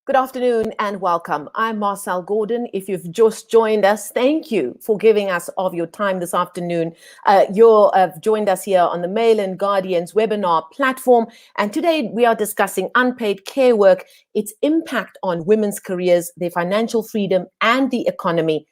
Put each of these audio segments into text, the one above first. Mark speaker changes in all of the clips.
Speaker 1: Good afternoon and welcome. I'm Marcel Gordon. If you've just joined us, thank you for giving us of your time this afternoon. You've joined us here on the Mail and Guardian's webinar platform. And today we are discussing unpaid care work, its impact on women's careers, their financial freedom and the economy.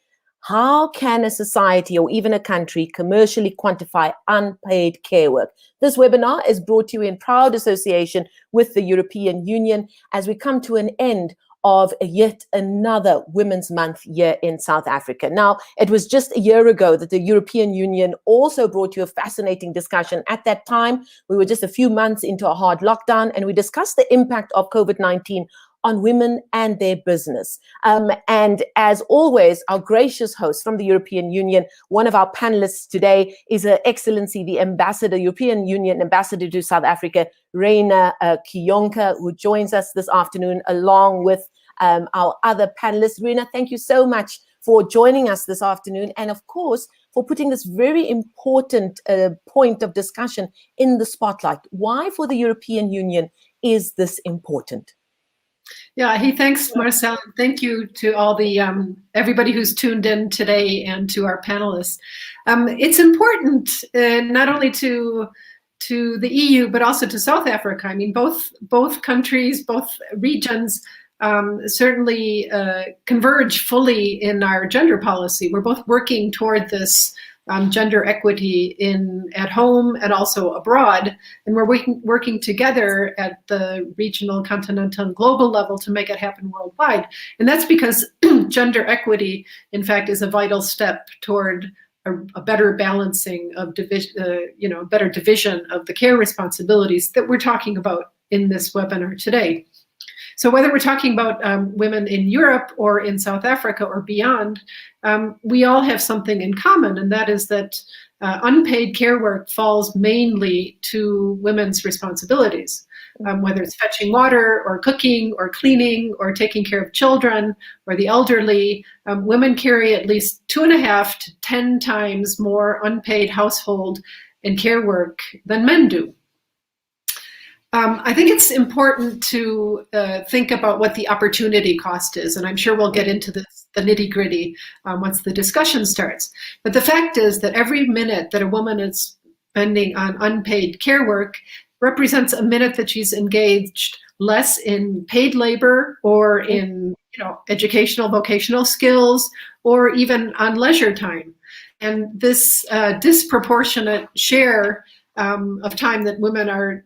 Speaker 1: How can a society or even a country commercially quantify unpaid care work? This webinar is brought to you in proud association with the European Union as we come to an end of yet another Women's Month year in South Africa. Now, it was just a year ago that the European Union also brought you a fascinating discussion. At that time, we were just a few months into a hard lockdown and we discussed the impact of COVID-19 on women and their business. And as always, our gracious host from the European Union, one of our panelists today is Her Excellency, the Ambassador, European Union Ambassador to South Africa, Reina Kiyonka, who joins us this afternoon along with our other panelists. Reina, thank you so much for joining us this afternoon. And of course, for putting this very important point of discussion in the spotlight. Why for the European Union is this important?
Speaker 2: Yeah, hey, thanks, Marcel. Thank you to all the everybody who's tuned in today and to our panelists. It's important not only to the EU but also to South Africa. I mean, both countries, both regions certainly converge fully in our gender policy. We're both working toward this gender equity at home and also abroad, and we're working together at the regional, continental, and global level to make it happen worldwide. And that's because gender equity, in fact, is a vital step toward a better balancing of better division of the care responsibilities that we're talking about in this webinar today. So whether we're talking about women in Europe or in South Africa or beyond, we all have something in common, and that is that unpaid care work falls mainly to women's responsibilities, whether it's fetching water or cooking or cleaning or taking care of children or the elderly. Women carry at least 2.5 to 10 times more unpaid household and care work than men do. I think it's important to think about what the opportunity cost is, and I'm sure we'll get into the nitty-gritty once the discussion starts. But the fact is that every minute that a woman is spending on unpaid care work represents a minute that she's engaged less in paid labor or in educational, vocational skills, or even on leisure time. And this disproportionate share of time that women are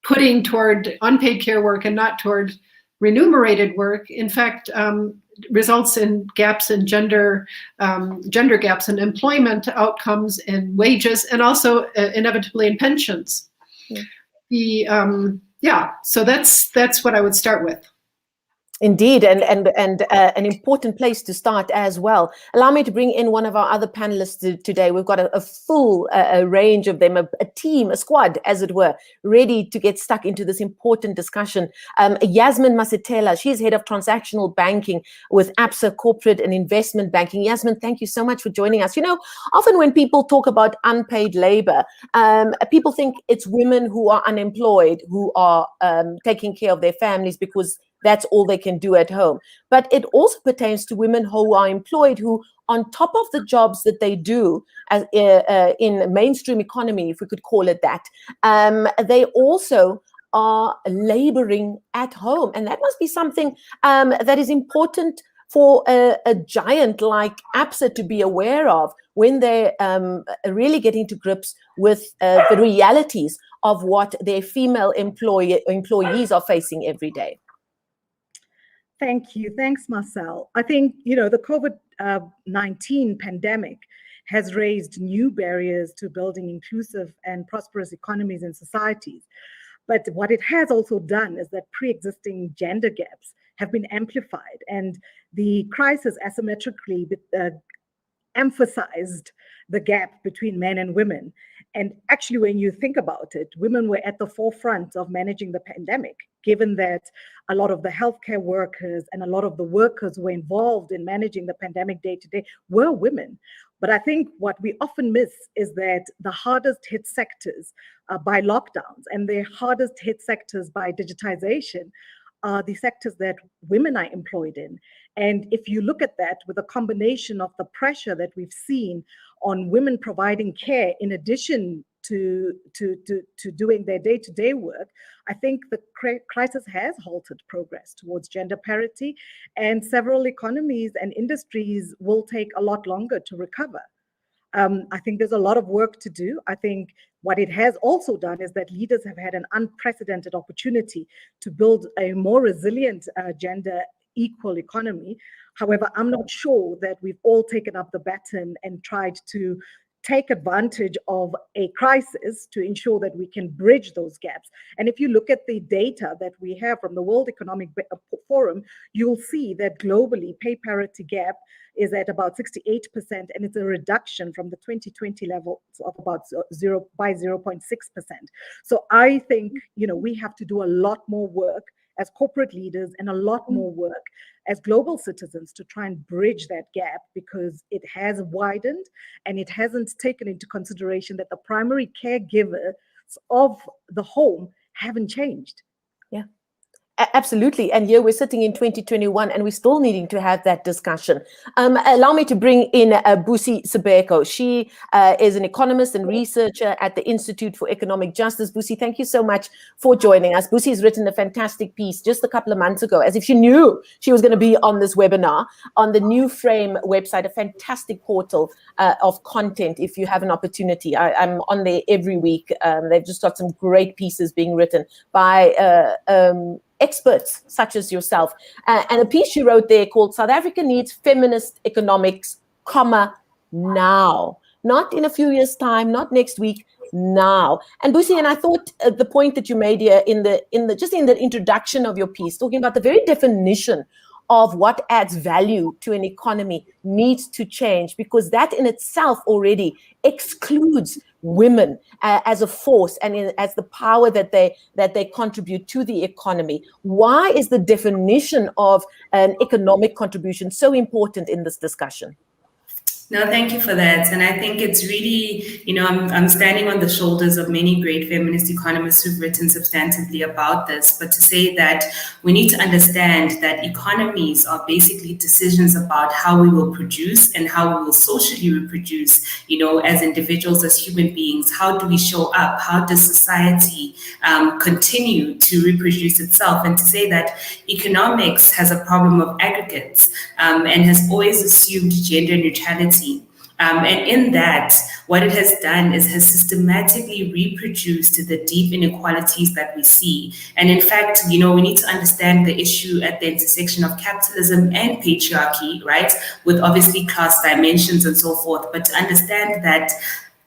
Speaker 2: putting toward unpaid care work and not toward remunerated work, in fact, results in gaps in gender gaps in employment outcomes and wages, and also inevitably in pensions. Yeah. So that's what I would start with.
Speaker 1: Indeed, and an important place to start as well. Allow me to bring in one of our other panelists today. We've got a full range of them, a team, a squad, as it were, ready to get stuck into this important discussion. Yasmin Masitela, she's head of transactional banking with ABSA Corporate and Investment Banking. Yasmin, thank you so much for joining us. You know, often when people talk about unpaid labor, people think it's women who are unemployed, who are taking care of their families because that's all they can do at home. But it also pertains to women who are employed, who on top of the jobs that they do as, in mainstream economy, if we could call it that, they also are laboring at home. And that must be something that is important for a giant like ABSA to be aware of when they're really getting to grips with the realities of what their female employees are facing every day.
Speaker 3: Thank you. Thanks, Marcel. I think, the COVID-19 pandemic has raised new barriers to building inclusive and prosperous economies and societies. But what it has also done is that pre-existing gender gaps have been amplified, and the crisis asymmetrically emphasized the gap between men and women. And actually, when you think about it, women were at the forefront of managing the pandemic, given that a lot of the healthcare workers and a lot of the workers who were involved in managing the pandemic day to day were women. But I think what we often miss is that the hardest hit sectors by lockdowns and the hardest hit sectors by digitization are the sectors that women are employed in. And if you look at that with a combination of the pressure that we've seen on women providing care in addition to doing their day-to-day work, I think the crisis has halted progress towards gender parity, and several economies and industries will take a lot longer to recover. I think there's a lot of work to do. I think what it has also done is that leaders have had an unprecedented opportunity to build a more resilient gender equal economy. However, I'm not sure that we've all taken up the baton and tried to take advantage of a crisis to ensure that we can bridge those gaps. And if you look at the data that we have from the World Economic Forum, you'll see that globally pay parity gap is at about 68%, and it's a reduction from the 2020 levels of about 0.6%. So I think, we have to do a lot more work as corporate leaders and a lot more work as global citizens to try and bridge that gap, because it has widened and it hasn't taken into consideration that the primary caregivers of the home haven't changed.
Speaker 1: Yeah. Absolutely. And here we're sitting in 2021 and we're still needing to have that discussion. Allow me to bring in Busi Sibeko. She is an economist and researcher at the Institute for Economic Justice. Busi, thank you so much for joining us. Busi has written a fantastic piece just a couple of months ago, as if she knew she was going to be on this webinar, on the New Frame website, a fantastic portal of content if you have an opportunity. I'm on there every week. They've just got some great pieces being written by experts such as yourself, and a piece you wrote there called South Africa Needs Feminist Economics, now, not in a few years' time, not next week, now. And Busi, and I thought the point that you made here in the introduction of your piece, talking about the very definition of what adds value to an economy needs to change, because that in itself already excludes women as a force and as the power that they contribute to the economy. Why is the definition of an economic contribution so important in this discussion?
Speaker 4: No, thank you for that. And I think it's really, I'm standing on the shoulders of many great feminist economists who've written substantively about this. But to say that we need to understand that economies are basically decisions about how we will produce and how we will socially reproduce, as individuals, as human beings. How do we show up? How does society continue to reproduce itself? And to say that economics has a problem of aggregates and has always assumed gender neutrality. And in that, what it has done is has systematically reproduced the deep inequalities that we see. And in fact, we need to understand the issue at the intersection of capitalism and patriarchy, right? With obviously class dimensions and so forth. But to understand that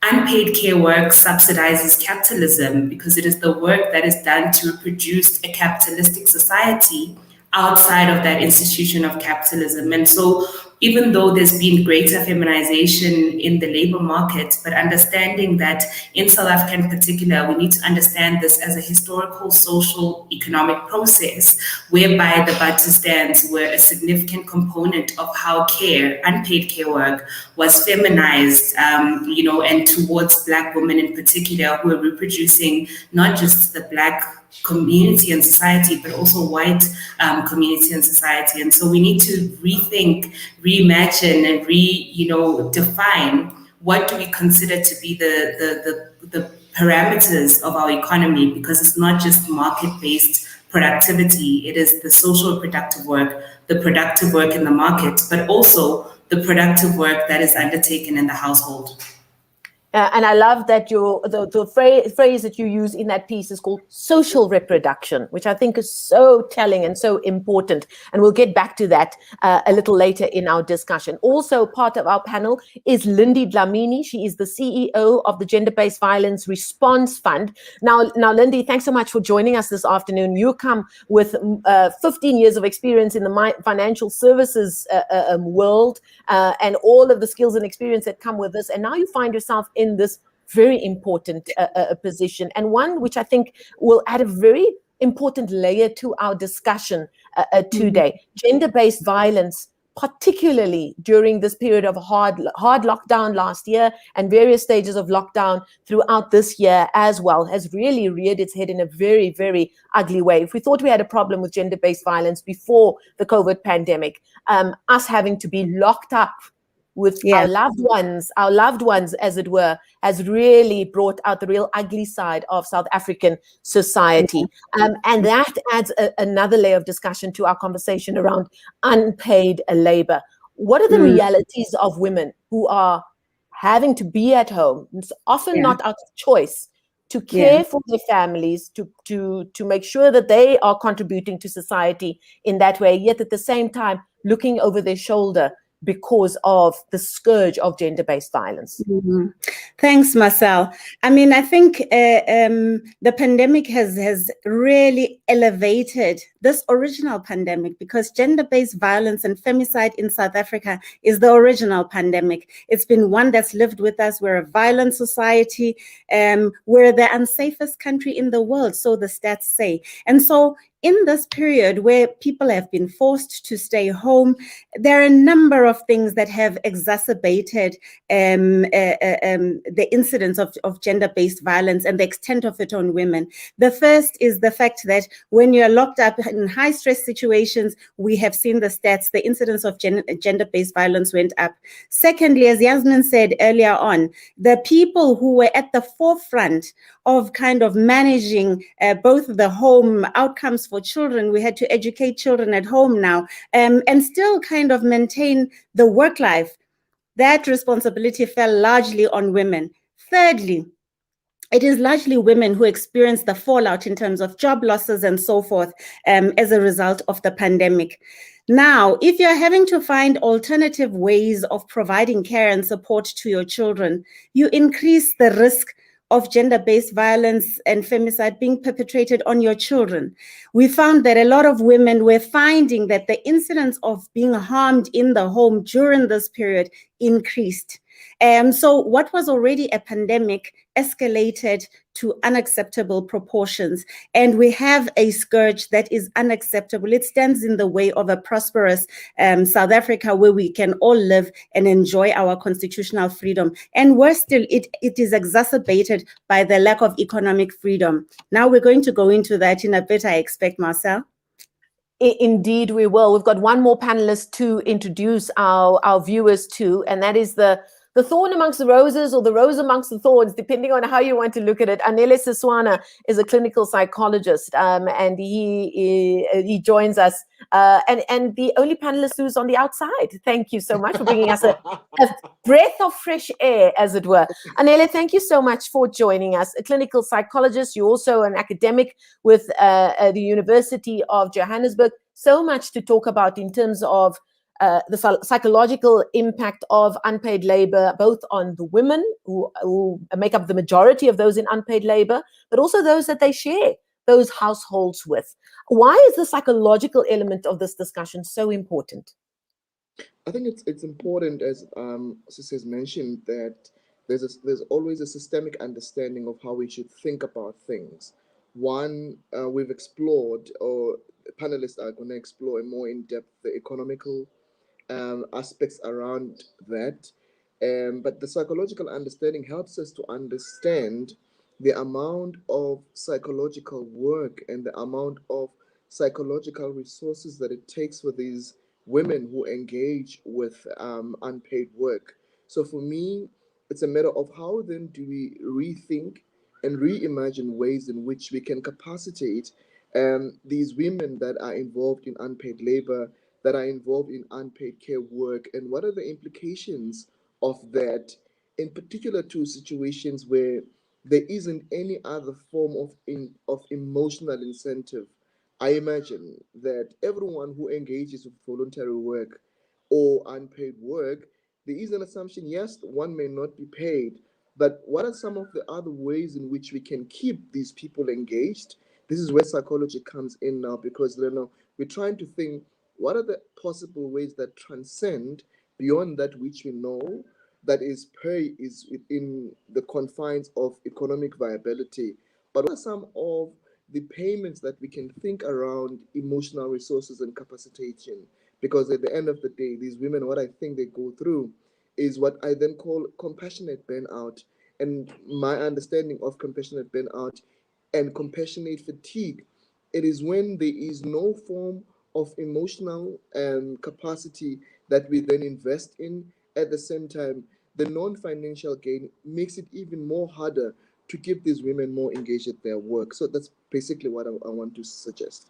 Speaker 4: unpaid care work subsidizes capitalism because it is the work that is done to reproduce a capitalistic society outside of that institution of capitalism. And so even though there's been greater feminization in the labor market, but understanding that in South Africa in particular, we need to understand this as a historical, social, economic process, whereby the Bantustans were a significant component of how care, unpaid care work, was feminized, and towards Black women in particular, who are reproducing not just the Black community and society, but also white community and society. And so we need to rethink, reimagine, and define what do we consider to be the parameters of our economy, because it's not just market-based productivity, it is the social productive work, the productive work in the market, but also the productive work that is undertaken in the household.
Speaker 1: And I love that the phrase that you use in that piece is called social reproduction, which I think is so telling and so important. And we'll get back to that a little later in our discussion. Also part of our panel is Lindy Dlamini. She is the CEO of the Gender-Based Violence Response Fund. Now, Lindy, thanks so much for joining us this afternoon. You come with 15 years of experience in the financial services world and all of the skills and experience that come with this. And now you find yourself in this very important position, and one which I think will add a very important layer to our discussion today. Gender-based violence particularly during this period of hard lockdown last year and various stages of lockdown throughout this year as well, has really reared its head in a very, very ugly way. If we thought we had a problem with gender-based violence before the COVID pandemic, us having to be locked up with our loved ones, as it were, has really brought out the real ugly side of South African society. And that adds another layer of discussion to our conversation around unpaid labor. What are the realities of women who are having to be at home, it's often not out of choice, to care for their families, to make sure that they are contributing to society in that way, yet at the same time looking over their shoulder because of the scourge of gender-based violence?
Speaker 5: Thanks, Marcel. I mean, I think the pandemic has really elevated this original pandemic, because gender-based violence and femicide in South Africa is the original pandemic. It's been one that's lived with us. We're a violent society. We're the unsafest country in the world, so the stats say. And so in this period where people have been forced to stay home, there are a number of things that have exacerbated the incidence of gender-based violence and the extent of it on women. The first is the fact that when you're locked up in high-stress situations, we have seen the stats, the incidence of gender-based violence went up. Secondly, as Yasmin said earlier on, the people who were at the forefront of kind of managing both the home outcomes for children, we had to educate children at home now, and still kind of maintain the work life. That responsibility fell largely on women. Thirdly, it is largely women who experience the fallout in terms of job losses and so forth as a result of the pandemic. Now, if you're having to find alternative ways of providing care and support to your children, you increase the risk of gender-based violence and femicide being perpetrated on your children. We found that a lot of women were finding that the incidence of being harmed in the home during this period increased. So what was already a pandemic escalated to unacceptable proportions. And we have a scourge that is unacceptable. It stands in the way of a prosperous South Africa where we can all live and enjoy our constitutional freedom. And worse still, it is exacerbated by the lack of economic freedom. Now we're going to go into that in a bit, I expect, Marcel.
Speaker 1: Indeed, we will. We've got one more panelist to introduce our viewers to, and that is the thorn amongst the roses, or the rose amongst the thorns, depending on how you want to look at it. Anele Siswana is a clinical psychologist, and he joins us, and the only panelist who's on the outside. Thank you so much for bringing us a breath of fresh air, as it were. Anele, thank you so much for joining us. A clinical psychologist, you're also an academic with the University of Johannesburg. So much to talk about in terms of the psychological impact of unpaid labor, both on the women who make up the majority of those in unpaid labor, but also those that they share those households with. Why is the psychological element of this discussion so important?
Speaker 6: I think it's important, as Sis has mentioned, that there's always a systemic understanding of how we should think about things. One, we've explored, or panelists are going to explore more in depth, the economical aspects around that. But the psychological understanding helps us to understand the amount of psychological work and the amount of psychological resources that it takes for these women who engage with unpaid work. So for me, it's a matter of how then do we rethink and reimagine ways in which we can capacitate these women that are involved in unpaid labor, that are involved in unpaid care work, and what are the implications of that, in particular to situations where there isn't any other form of emotional incentive. I imagine that everyone who engages with voluntary work or unpaid work, there is an assumption, yes, one may not be paid, but what are some of the other ways in which we can keep these people engaged? This is where psychology comes in now, because we're trying to think, what are the possible ways that transcend beyond that which we know that is within the confines of economic viability? But what are some of the payments that we can think around emotional resources and capacitation? because at the end of the day, these women, what I think they go through is what I then call compassionate burnout. And my understanding of compassionate burnout and compassionate fatigue, it is when there is no form of emotional capacity that we then invest in. At the same time, the non-financial gain makes it even more harder to keep these women more engaged at their work. So that's basically what I want to suggest.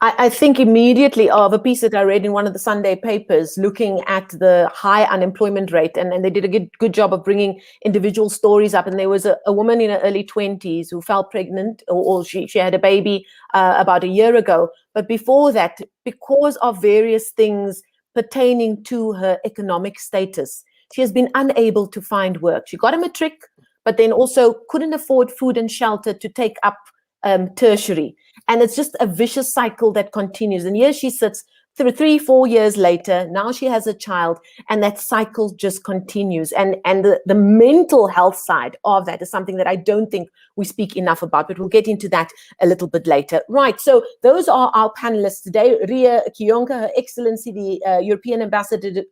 Speaker 1: I think immediately of a piece that I read in one of the Sunday papers looking at the high unemployment rate, and they did a good job of bringing individual stories up. And there was a woman in her early 20s who fell pregnant, or she had a baby about a year ago. But before that, because of various things pertaining to her economic status, she has been unable to find work. She got a matric, but then also couldn't afford food and shelter to take up tertiary. And it's just a vicious cycle that continues. And here she sits 3-4 years later. Now she has a child, and that cycle just continues. And the mental health side of that is something that I don't think we speak enough about, but we'll get into that a little bit later. Right, so those are our panelists today. Ria Kionka, Her Excellency, the European Ambassador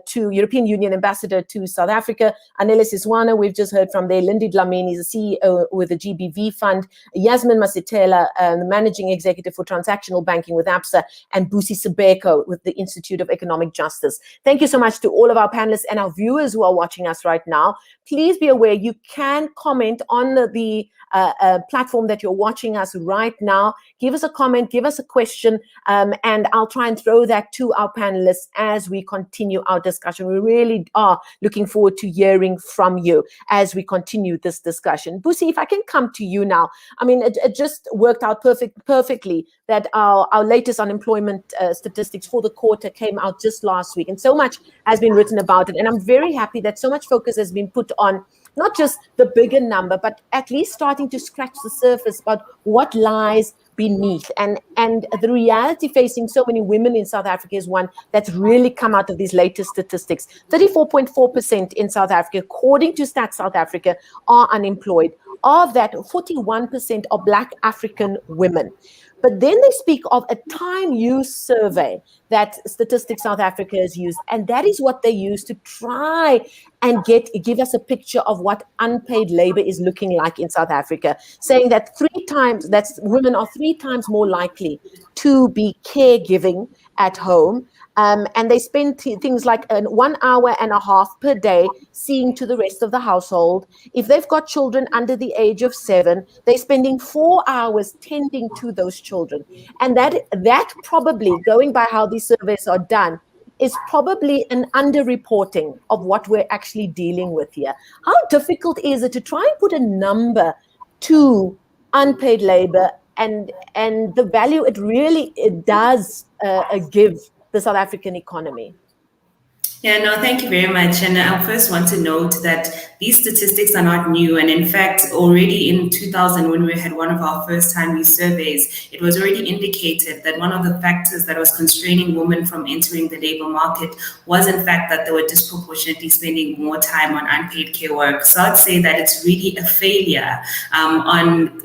Speaker 1: to European Union Ambassador to South Africa. Anele Siswana, we've just heard from there. Lindy Dlamini is the CEO with the GBV Fund. Yasmin Masitela, the Managing Executive for Transactional Banking with ABSA, and Busi Sibeko with the Institute of Economic Justice. Thank you so much to all of our panelists and our viewers who are watching us right now. Please be aware you can comment on the platform that you're watching us right now. Give us a comment, give us a question, and I'll try and throw that to our panelists as we continue our discussion. We really are looking forward to hearing from you as we continue this discussion. Busi, if I can come to you now. I mean, it just worked out perfectly that our latest unemployment statistics for the quarter came out just last week, and so much has been written about it. And I'm very happy that so much focus has been put on not just the bigger number, but at least starting to scratch the surface about what lies beneath. And the reality facing so many women in South Africa is one that's really come out of these latest statistics. 34.4% in South Africa, according to Stats South Africa, are unemployed. Of that, 41% are Black African women. But then they speak of a time use survey that Statistics South Africa has used, and that is what they use to try and give us a picture of what unpaid labor is looking like in South Africa, saying that women are 3 times more likely to be caregiving at home. And they spend things like 1 hour and a half per day seeing to the rest of the household. If they've got children under the age of 7, they're spending 4 hours tending to those children. And that probably, going by how these surveys are done, is probably an underreporting of what we're actually dealing with here. How difficult is it to try and put a number to unpaid labor and the value it does give the South African economy?
Speaker 4: Yeah, no, thank you very much. And I first want to note that these statistics are not new. And in fact, already in 2000, when we had one of our first time use surveys, it was already indicated that one of the factors that was constraining women from entering the labor market was in fact that they were disproportionately spending more time on unpaid care work. So I'd say that it's really a failure on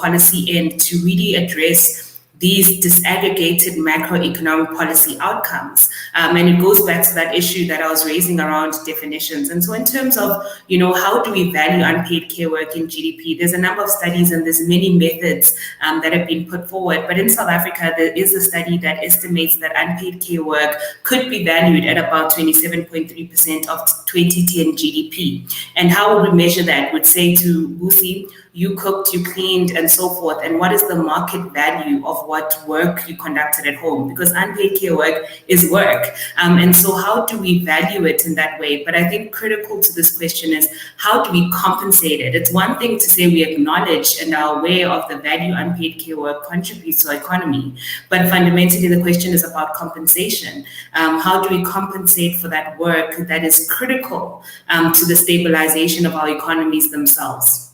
Speaker 4: policy end to really address these disaggregated macroeconomic policy outcomes. And it goes back to that issue that I was raising around definitions. And so in terms of, how do we value unpaid care work in GDP? There's a number of studies and there's many methods that have been put forward. But in South Africa, there is a study that estimates that unpaid care work could be valued at about 27.3% of 2010 GDP. And how would we measure that? Would say to Busi, you cooked, you cleaned, and so forth. And what is the market value of what work you conducted at home? Because unpaid care work is work. And so how do we value it in that way? But I think critical to this question is, how do we compensate it? It's one thing to say we acknowledge and are aware of the value unpaid care work contributes to our economy. But fundamentally, the question is about compensation. How do we compensate for that work that is critical to the stabilization of our economies themselves?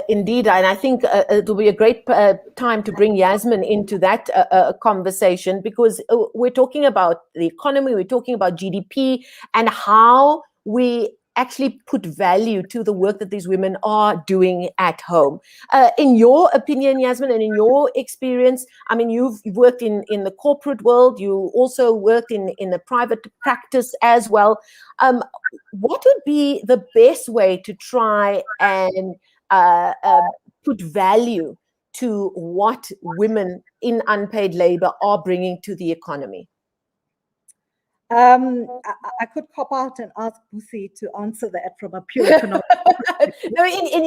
Speaker 1: Indeed, and I think it will be a great time to bring Yasmin into that conversation, because we're talking about the economy, we're talking about GDP, and how we actually put value to the work that these women are doing at home. In your opinion, Yasmin, and in your experience, I mean, you've worked in the corporate world, you also worked in the private practice as well. What would be the best way to try and put value to what women in unpaid labor are bringing to the economy?
Speaker 3: I could cop out and ask Busi to answer that from a pure economic
Speaker 1: No, in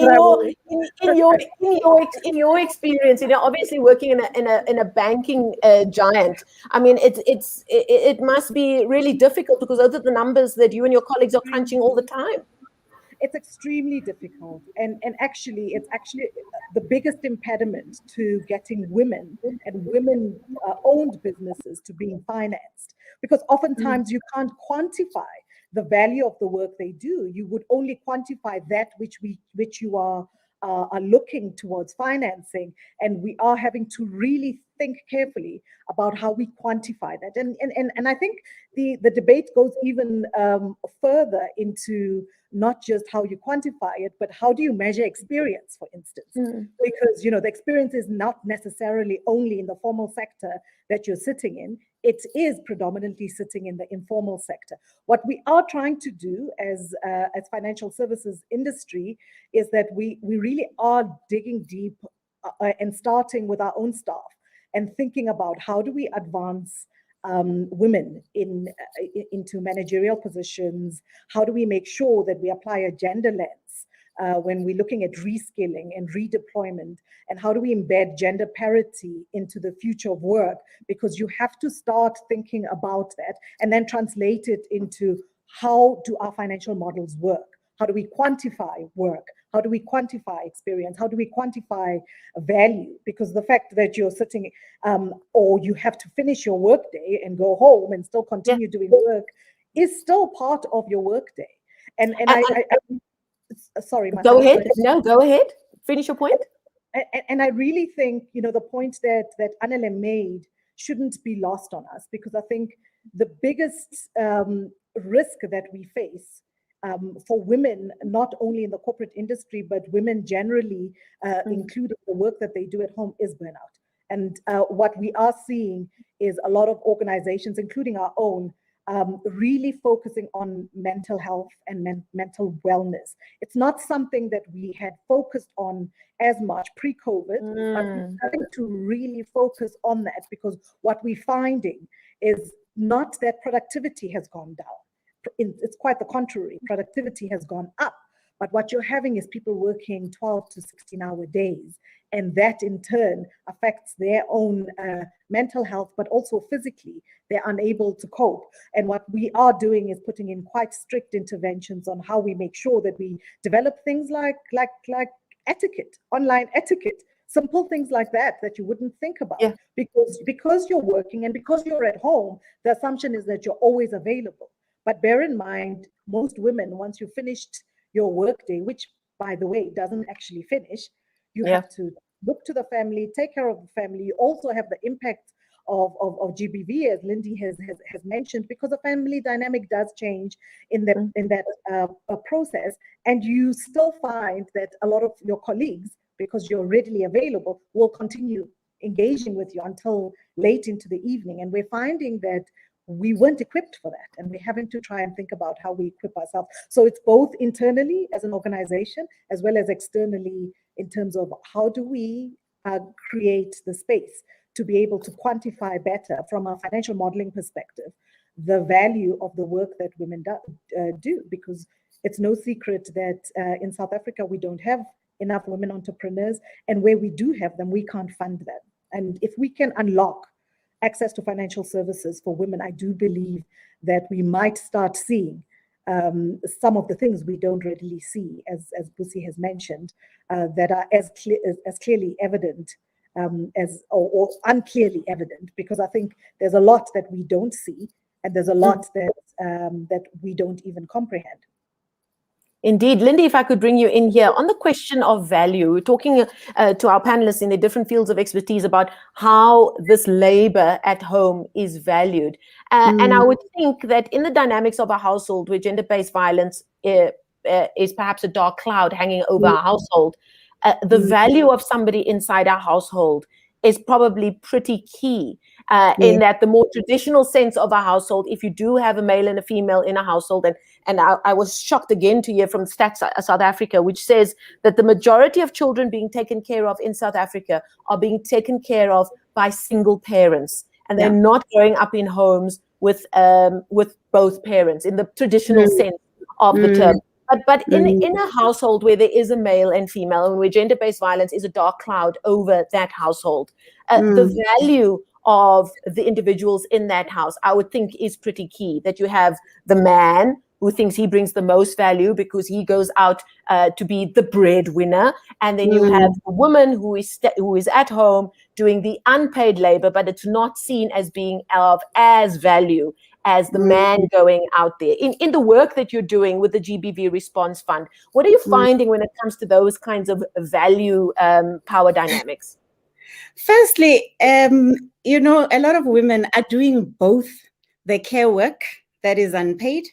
Speaker 1: your experience, you know, obviously working in a banking giant, I mean, it must be really difficult because those are the numbers that you and your colleagues are crunching all the time.
Speaker 3: It's extremely difficult, and actually it's the biggest impediment to getting women and women-owned businesses to being financed, because oftentimes you can't quantify the value of the work they do. You would only quantify that which you are looking towards financing, and we are having to really think carefully about how we quantify that. And I think the debate goes even further into not just how you quantify it, but how do you measure experience, for instance? Because, you know, the experience is not necessarily only in the formal sector that you're sitting in. It is predominantly sitting in the informal sector. What we are trying to do as financial services industry is that we really are digging deep and starting with our own staff and thinking about how do we advance women into managerial positions? How do we make sure that we apply a gender lens when we're looking at reskilling and redeployment? And how do we embed gender parity into the future of work? Because you have to start thinking about that and then translate it into how do our financial models work? How do we quantify work? How do we quantify experience? How do we quantify value? Because the fact that you're sitting or you have to finish your workday and go home and still continue doing work is still part of your workday. And sorry,
Speaker 1: go ahead. No, go ahead. Finish your point.
Speaker 3: And I really think, you know, the point that Annele made shouldn't be lost on us, because I think the biggest risk that we face for women, not only in the corporate industry, but women generally, including the work that they do at home, is burnout. And what we are seeing is a lot of organizations, including our own, really focusing on mental health and mental wellness. It's not something that we had focused on as much pre-COVID, but we're starting to really focus on that, because what we're finding is not that productivity has gone down. It's quite the contrary. Productivity has gone up, but what you're having is people working 12 to 16-hour days, and that in turn affects their own mental health, but also physically. They're unable to cope. And what we are doing is putting in quite strict interventions on how we make sure that we develop things like etiquette, online etiquette, simple things like that you wouldn't think about. Yeah. Because you're working and because you're at home, the assumption is that you're always available. But bear in mind, most women, once you've finished your workday, which, by the way, doesn't actually finish, you have to look to the family, take care of the family. You also have the impact of GBV, as Lindy has mentioned, because the family dynamic does change in that process. And you still find that a lot of your colleagues, because you're readily available, will continue engaging with you until late into the evening. And we're finding that we weren't equipped for that, and we're having to try and think about how we equip ourselves. So it's both internally as an organization as well as externally, in terms of how do we create the space to be able to quantify better from a financial modeling perspective the value of the work that women do, because it's no secret that in South Africa we don't have enough women entrepreneurs, and where we do have them, we can't fund them. And if we can unlock access to financial services for women, I do believe that we might start seeing some of the things we don't readily see, as Busi has mentioned, that are as clearly evident or unclearly evident, because I think there's a lot that we don't see, and there's a lot that we don't even comprehend.
Speaker 1: Indeed. Lindy, if I could bring you in here on the question of value, we're talking to our panelists in the different fields of expertise about how this labor at home is valued. And I would think that in the dynamics of a household where gender-based violence is perhaps a dark cloud hanging over our household, the value of somebody inside our household is probably pretty key. In that the more traditional sense of a household, if you do have a male and a female in a household, and I was shocked again to hear from Stats South Africa, which says that the majority of children being taken care of in South Africa are being taken care of by single parents, and they're not growing up in homes with both parents in the traditional sense of the term. But in a household where there is a male and female, and where gender-based violence is a dark cloud over that household, the value of the individuals in that house, I would think, is pretty key. That you have the man who thinks he brings the most value because he goes out to be the breadwinner, and then you have a woman who is at home doing the unpaid labor, but it's not seen as being of as value as the man going out there. In the work that you're doing with the GBV Response Fund, what are you finding when it comes to those kinds of value power dynamics?
Speaker 5: Firstly, you know, a lot of women are doing both the care work that is unpaid,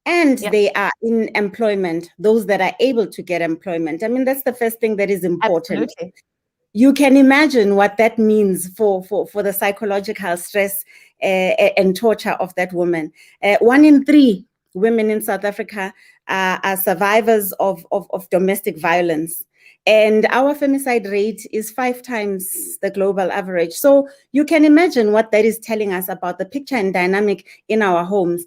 Speaker 5: and they are in employment, those that are able to get employment. I mean, that's the first thing that is important.
Speaker 1: Absolutely.
Speaker 5: You can imagine what that means for the psychological stress and torture of that woman. 1 in 3 women in South Africa are survivors of domestic violence. And our femicide rate is 5 times the global average. So you can imagine what that is telling us about the picture and dynamic in our homes.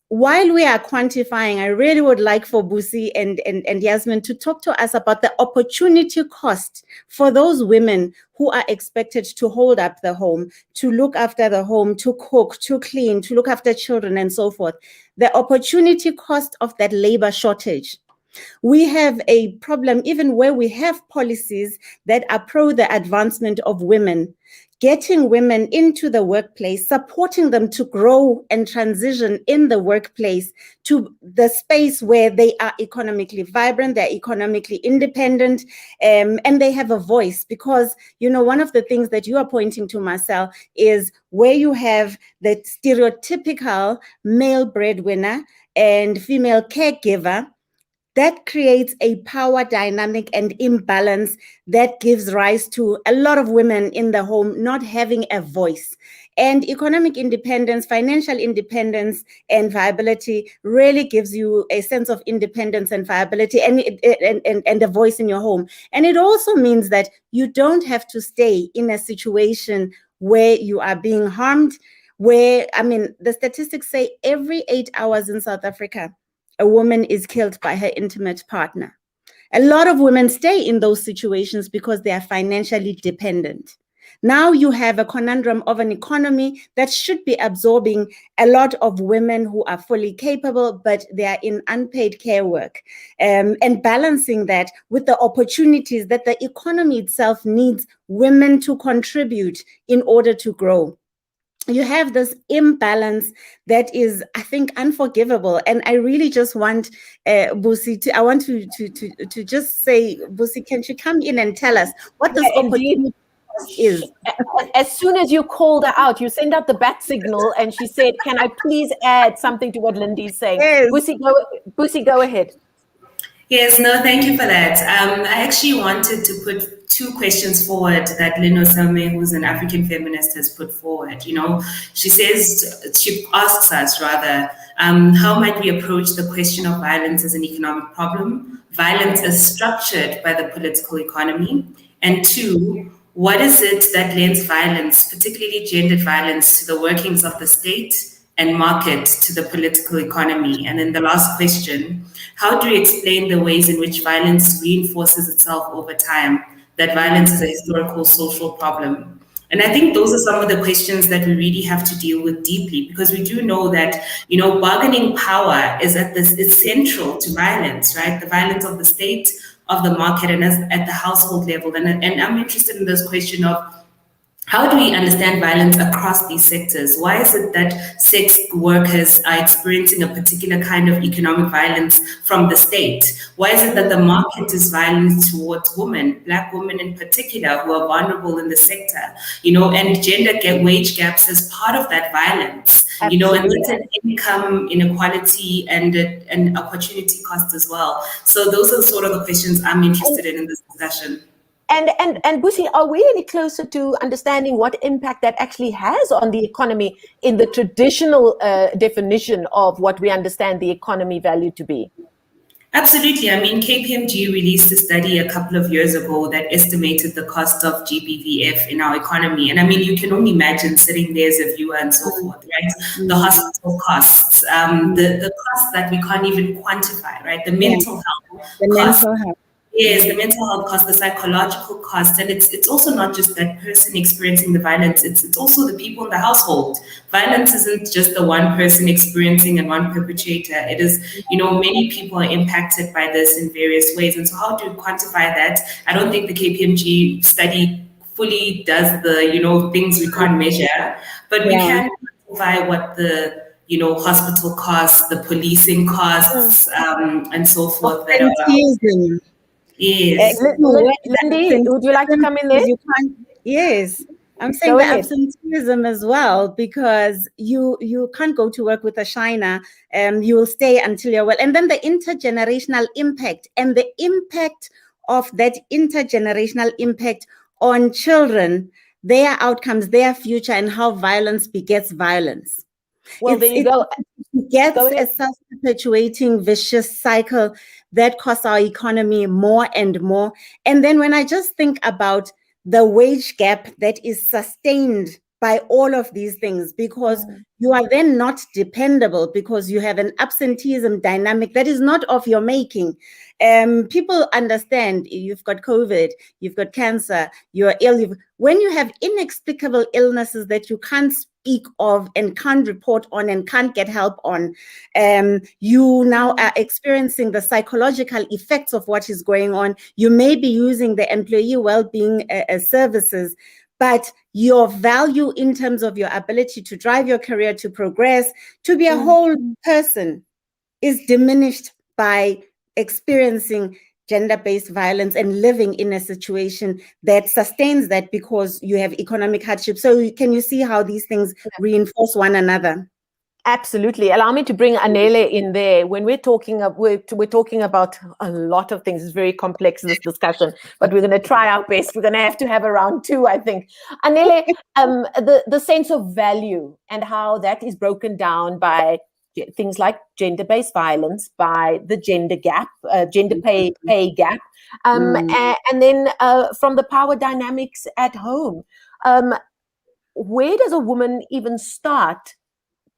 Speaker 5: While we are quantifying, I really would like for Busi and Yasmin to talk to us about the opportunity cost for those women who are expected to hold up the home, to look after the home, to cook, to clean, to look after children and so forth. The opportunity cost of that labor shortage. We have a problem even where we have policies that are pro the advancement of women, getting women into the workplace, supporting them to grow and transition in the workplace to the space where they are economically vibrant, they're economically independent, and they have a voice. Because, you know, one of the things that you are pointing to, Marcel, is where you have the stereotypical male breadwinner and female caregiver, that creates a power dynamic and imbalance that gives rise to a lot of women in the home not having a voice. And economic independence, financial independence, and viability really gives you a sense of independence and viability and a voice in your home. And it also means that you don't have to stay in a situation where you are being harmed, where, I mean, the statistics say every 8 hours in South Africa, a woman is killed by her intimate partner. A lot of women stay in those situations because they are financially dependent. Now you have a conundrum of an economy that should be absorbing a lot of women who are fully capable, but they are in unpaid care work, and balancing that with the opportunities that the economy itself needs women to contribute in order to grow. You have this imbalance that is, I think, unforgivable. And I really just want Busi to just say, Busi, can you come in and tell us what this opportunity is?
Speaker 1: As soon as you called her out, you sent out the bat signal, and she said, "Can I please add something to what Lindy's saying?"
Speaker 5: Yes.
Speaker 1: Busi, go ahead.
Speaker 4: Yes, no, thank you for that. I actually wanted to put 2 questions forward that Lino Salme, who's an African feminist, has put forward. You know, she asks us rather, how might we approach the question of violence as an economic problem, violence as structured by the political economy, and 2, what is it that lends violence, particularly gendered violence, to the workings of the state and market to the political economy? And then the last question, how do we explain the ways in which violence reinforces itself over time, that violence is a historical social problem? And I think those are some of the questions that we really have to deal with deeply, because we do know that, you know, bargaining power is central to violence, right? The violence of the state, of the market, and at the household level. And I'm interested in this question of, how do we understand violence across these sectors? Why is it that sex workers are experiencing a particular kind of economic violence from the state? Why is it that the market is violent towards women, Black women in particular, who are vulnerable in the sector? You know, and gender wage gaps as part of that violence. you know, and
Speaker 1: Absolutely.
Speaker 4: that's an income inequality and an opportunity cost as well. So those are sort of the questions I'm interested in this discussion.
Speaker 1: And Busi, are we any closer to understanding what impact that actually has on the economy in the traditional definition of what we understand the economy value to be?
Speaker 4: Absolutely. I mean, KPMG released a study a couple of years ago that estimated the cost of GBVF in our economy. And I mean, you can only imagine sitting there as a viewer and so forth, right? The hospital costs, the costs that we can't even quantify, right? The mental health costs.
Speaker 5: Mental health.
Speaker 4: Yes, the mental health cost, the psychological cost, and it's also not just that person experiencing the violence, it's also the people in the household. Violence isn't just the one person experiencing and one perpetrator. It is, you know, many people are impacted by this in various ways. And so how to quantify that? I don't think the KPMG study fully does the, you know, things we can't measure, but we can quantify what the, you know, hospital costs, the policing costs, and so forth that are. Yes.
Speaker 1: Lindy, would you like to come in there?
Speaker 5: Yes. I'm saying
Speaker 1: Go
Speaker 5: the
Speaker 1: ahead.
Speaker 5: absenteeism as well, because you can't go to work with a shiner, you will stay until you're well. And then the intergenerational impact and the impact of that intergenerational impact on children, their outcomes, their future, and how violence begets violence.
Speaker 1: Well, there you go.
Speaker 5: It gets a self-perpetuating vicious cycle that costs our economy more and more. And then when I just think about the wage gap that is sustained by all of these things, because you are then not dependable, because you have an absenteeism dynamic that is not of your making. People understand you've got COVID, you've got cancer, you're ill. When you have inexplicable illnesses that you can't speak of and can't report on and can't get help on, you now are experiencing the psychological effects of what is going on. You may be using the employee well-being services, but your value in terms of your ability to drive your career, to progress, to be a whole person is diminished by experiencing gender-based violence and living in a situation that sustains that because you have economic hardship. So can you see how these things reinforce one another?
Speaker 1: Absolutely. Allow me to bring Anele in there. When we're talking about a lot of things. It's very complex, this discussion, but we're going to try our best. We're going to have to have around two, I think. Anele, the sense of value and how that is broken down by things like gender-based violence, by the gender gap, gender pay gap, and then from the power dynamics at home. Where does a woman even start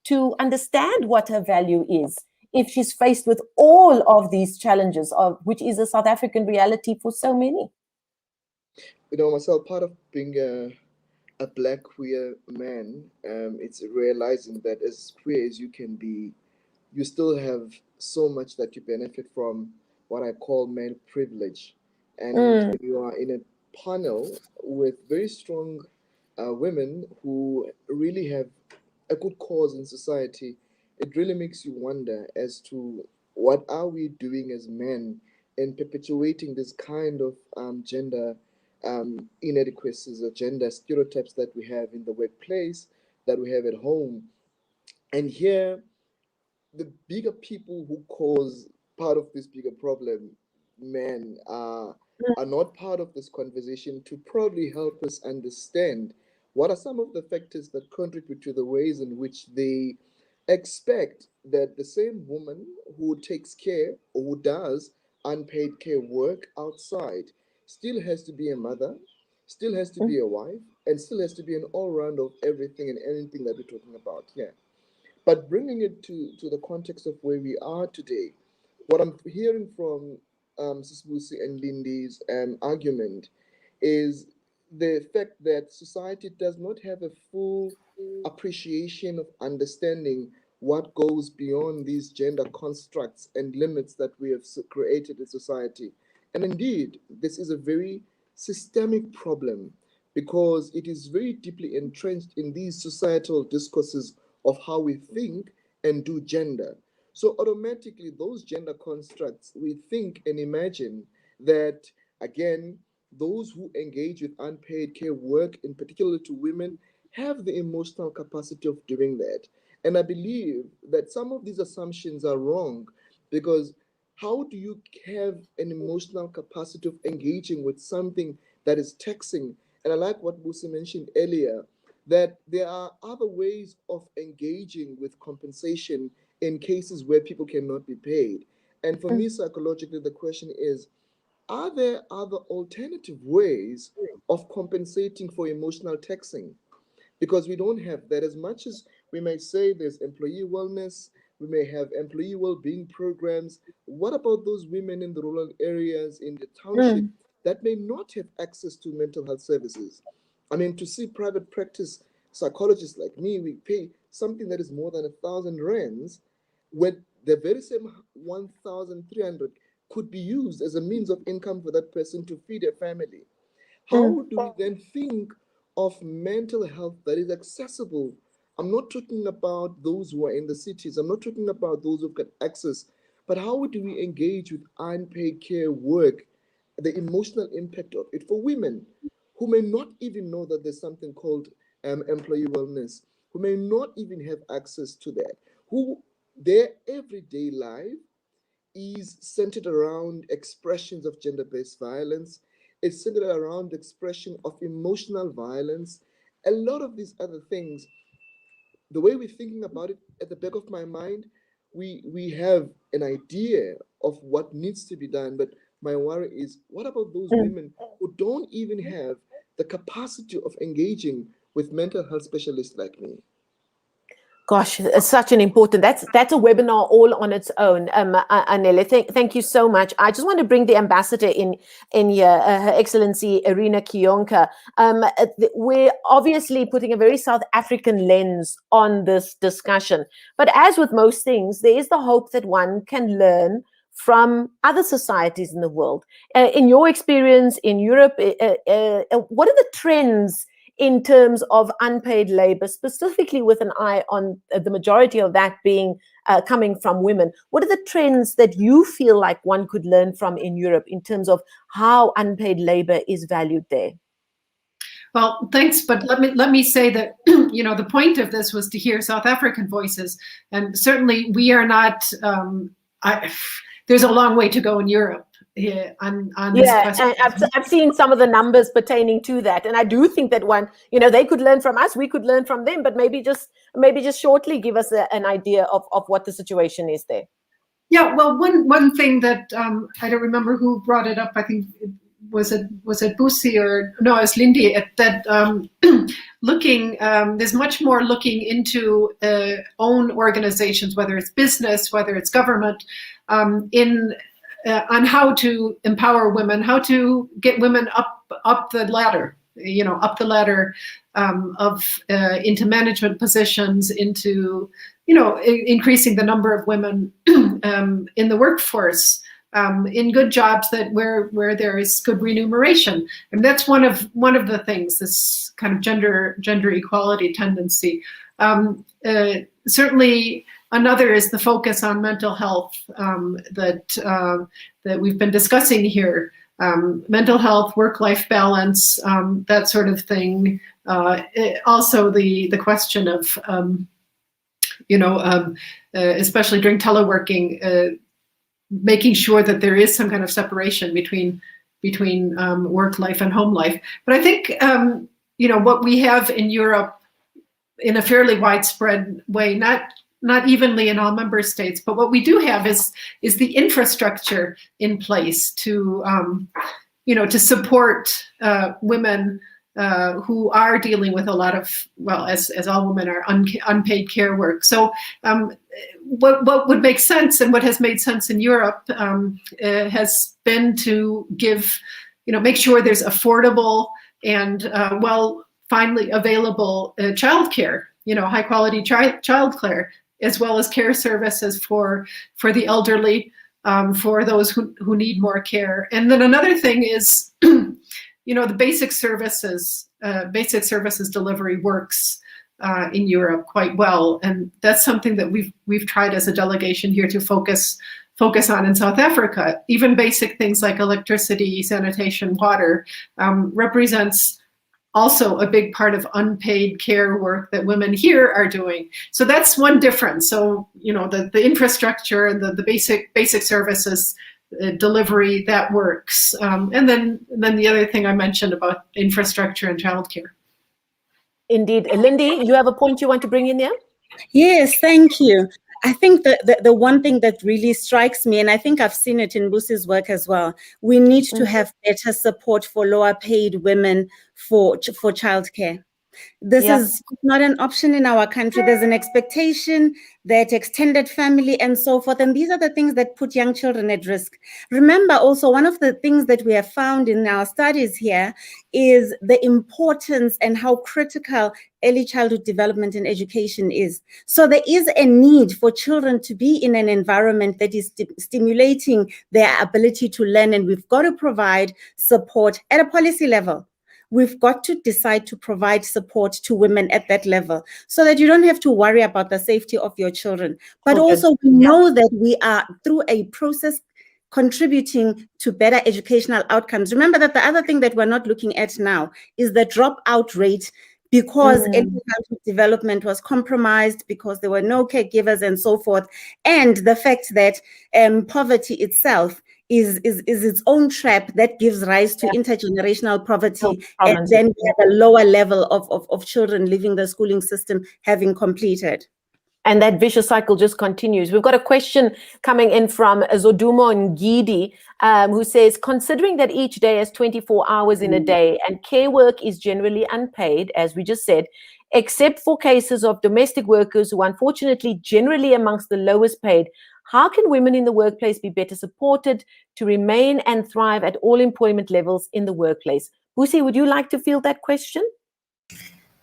Speaker 1: to understand what her value is if she's faced with all of these challenges, of which is a South African reality for so many?
Speaker 6: You know, myself, part of being a black queer man, it's realizing that as queer as you can be, you still have so much that you benefit from what I call male privilege. And you are in a panel with very strong women who really have a good cause in society. It really makes you wonder as to what are we doing as men in perpetuating this kind of gender inadequacies or gender stereotypes that we have in the workplace, that we have at home. And here, the bigger people who cause part of this bigger problem, men, are not part of this conversation to probably help us understand what are some of the factors that contribute to the ways in which they expect that the same woman who takes care or who does unpaid care work outside still has to be a mother, still has to be a wife, and still has to be an all-round of everything and anything that we're talking about here. But bringing it to the context of where we are today, what I'm hearing from Sisbusi and Lindy's argument is the fact that society does not have a full appreciation of understanding what goes beyond these gender constructs and limits that we have created in society. And indeed, this is a very systemic problem because it is very deeply entrenched in these societal discourses of how we think and do gender. So automatically, those gender constructs, we think and imagine that, again, those who engage with unpaid care work, in particular to women, have the emotional capacity of doing that. And I believe that some of these assumptions are wrong, because how do you have an emotional capacity of engaging with something that is taxing? And I like what Busi mentioned earlier, that there are other ways of engaging with compensation in cases where people cannot be paid. And for me, psychologically, the question is, are there other alternative ways of compensating for emotional taxing? Because we don't have that. As much as we may say there's employee wellness, we may have employee well-being programs, what about those women in the rural areas, in the township, that may not have access to mental health services? I mean, to see private practice psychologists like me, we pay something that is more than 1,000 rands, when the very same 1,300 could be used as a means of income for that person to feed a family. How do we then think of mental health that is accessible? I'm not talking about those who are in the cities. I'm not talking about those who've got access. But how do we engage with unpaid care work, the emotional impact of it for women who may not even know that there's something called employee wellness, who may not even have access to that, who their everyday life is centered around expressions of gender-based violence. It's centered around expression of emotional violence. A lot of these other things, the way we're thinking about it, at the back of my mind, we have an idea of what needs to be done, but my worry is, what about those women who don't even have the capacity of engaging with mental health specialists like me?
Speaker 1: Gosh, it's such an important, that's a webinar all on its own. Anele, thank you so much. I just want to bring the ambassador in here, Her Excellency Irina Kionka. We're obviously putting a very South African lens on this discussion. But as with most things, there is the hope that one can learn from other societies in the world. In your experience in Europe, what are the trends in terms of unpaid labor, specifically with an eye on the majority of that being coming from women? What are the trends that you feel like one could learn from in Europe in terms of how unpaid labor is valued there?
Speaker 2: Well, thanks, but let me say that the point of this was to hear South African voices, and certainly we are not. There's a long way to go in Europe. On this question.
Speaker 1: And I've seen some of the numbers pertaining to that, and I do think that one, they could learn from us, we could learn from them, but maybe just shortly give us an idea of what the situation is there.
Speaker 2: Yeah, well, one thing that I don't remember who brought it up. I think was it Busi or no, it was Lindy. That looking, there's much more looking into own organizations, whether it's business, whether it's government, on how to empower women, how to get women up the ladder, into management positions, into increasing the number of women in the workforce, in good jobs where there is good remuneration, and that's one of the things. This kind of gender equality tendency. Certainly. Another is the focus on mental health that we've been discussing here. Mental health, work-life balance, that sort of thing. Also, the question of, especially during teleworking, making sure that there is some kind of separation between work life and home life. But I think what we have in Europe, in a fairly widespread way, not evenly in all member states, but what we do have is the infrastructure in place to support women who are dealing with a lot of, well, as all women are, unpaid care work. So what would make sense, and what has made sense in Europe, has been to make sure there's affordable and finally available childcare, high quality childcare, as well as care services for the elderly, for those who need more care. And then another thing is, the basic services delivery works in Europe quite well, and that's something that we've tried as a delegation here to focus on in South Africa. Even basic things like electricity, sanitation, water represents also a big part of unpaid care work that women here are doing. So that's one difference. So, the infrastructure and the basic services delivery, that works. And then the other thing I mentioned about infrastructure and childcare.
Speaker 1: Indeed. Lindy, you have a point you want to bring in there?
Speaker 5: Yes, thank you. I think the one thing that really strikes me, and I think I've seen it in Lucy's work as well, we need to have better support for lower paid women for childcare. This is not an option in our country. There's an expectation that extended family and so forth. And these are the things that put young children at risk. Remember also, one of the things that we have found in our studies here is the importance and how critical early childhood development and education is. So there is a need for children to be in an environment that is stimulating their ability to learn. And we've got to provide support at a policy level. We've got to decide to provide support to women at that level so that you don't have to worry about the safety of your children. But also we know that we are through a process contributing to better educational outcomes. Remember that the other thing that we're not looking at now is the dropout rate, because early childhood development was compromised, because there were no caregivers and so forth. And the fact that poverty itself is its own trap that gives rise to intergenerational poverty, and then we have a lower level of children leaving the schooling system having completed.
Speaker 1: And that vicious cycle just continues. We've got a question coming in from Zodumo Ngidi, who says, considering that each day has 24 hours in a day and care work is generally unpaid, as we just said, except for cases of domestic workers who unfortunately generally amongst the lowest paid, how can women in the workplace be better supported to remain and thrive at all employment levels in the workplace? Busi, would you like to field that question?